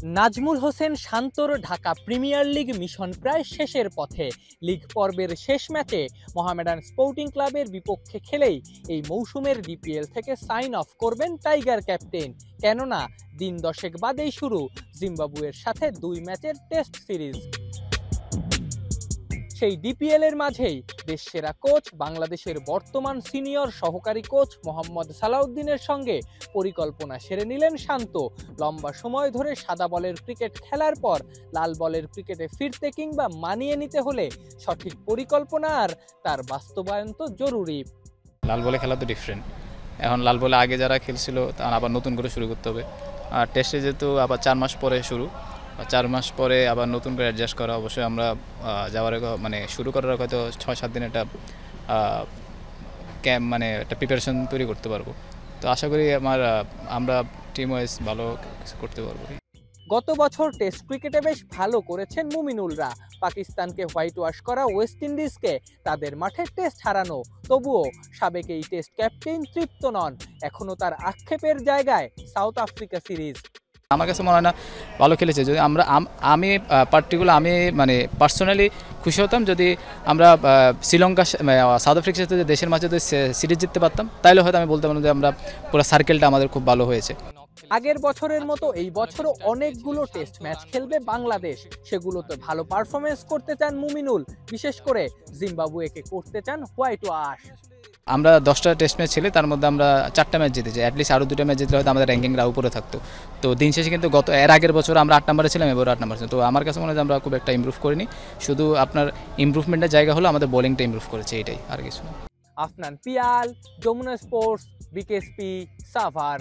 নাজমুল হোসেন শান্তর Dhaka premier league mission প্রায় শেষের পথে। লিগ পর্বের শেষ ম্যাচে মোহামেডান স্পোর্টিং ক্লাবের বিপক্ষে খেলেই এই মৌসুমের ডিপিএল থেকে সাইন অফ করবেন টাইগার ক্যাপ্টেন। কেননা দিন 10 বাদেই শুরু জিম্বাবুয়ের সাথে 2 ম্যাচের টেস্ট সিরিজ। সেই ডিপিএল এর মাঝেই দেশসেরা কোচ বাংলাদেশের বর্তমান সিনিয়র সহকারী কোচ মোহাম্মদ সালাউদ্দিনের সঙ্গে পরিকল্পনা সেরে নিলেন শান্ত। লম্বা সময় ধরে সাদা বলের ক্রিকেট খেলার পর লাল বলের ক্রিকেটে ফিরতে কিংবা মানিয়ে নিতে হলে সঠিক পরিকল্পনা আর তার বাস্তবায়ন তো জরুরি। লাল বলে খেলা তো ডিফারেন্ট। এখন লাল বলে আগে যারা খেলছিল তারা আবার নতুন করে শুরু করতে হবে। আর টেস্টে যেহেতু আবার 4 মাস পরে শুরু, 4 মাস পরে আবার নতুন করে অ্যাডজাস্ট করা। অবশ্যই আমরা যাওয়ার মানে শুরু করার হয়তো 6-7 দিন একটা ক্যাম্প মানে একটা প্রিপারেশন তৈরি করতে পারবো। তো আশা করি আমরা টিম ওয়াইজ ভালো কিছু করতে পারবো। গত বছর টেস্ট ক্রিকেটে বেশ ভালো করেছেন মুমিনুলরা। পাকিস্তানকে হোয়াইট ওয়াশ করা ওয়েস্ট ইন্ডিজকে তাদের মাঠে টেস্ট হারানো। তবুও সাবেক এই টেস্ট ক্যাপ্টেন তৃপ্ত নন। এখনো তার আক্ষেপের জায়গায় সাউথ আফ্রিকা সিরিজ। আমার কাছে মনে হয় না ভালো খেলেছে। যদি আমি মানে পার্সোনালি খুশি হতাম যদি আমরা শ্রীলঙ্কা সাউথ আফ্রিকার সাথে দেশের মাঝে যদি সিরিজ জিততে পারতাম, তাইলে হয়তো আমি বলতে পারলাম যে আমরা পুরো সার্কেলটা আমাদের খুব ভালো হয়েছে। আগের বছরের মতো এই বছরও অনেকগুলো টেস্ট ম্যাচ খেলবে বাংলাদেশ। সেগুলোতে ভালো পারফরমেন্স করতে চান মুমিনুল, বিশেষ করে জিম্বাবুয়েকে করতে চান হোয়াইট ওয়াশ। আমরা 10টা টেস্ট ম্যাচ ছেলে তার মধ্যে আমরা 4টা ম্যাচ জিতেছি। অ্যাটলিস্ট আরও 2টা ম্যাচ জিতলে হয়তো আমাদের র্যাঙ্কিংটা উপরে থাকতো। তো দিন শেষে কিন্তু এর আগের বছর আমরা 8 নম্বরে ছিলাম, এবার 8 নম্বরে ছিলাম। তো আমার কাছে মনে হয় আমরা খুব একটা ইমপ্রুভ করিনি। শুধু আপনার ইমপ্রুভমেন্টের জায়গা হলো আমাদের বোলিংটা ইমপ্রুভ করেছে, এটাই, আর কিছু না। Afnan Piyal, Jamuna sports, BKSP, Savar.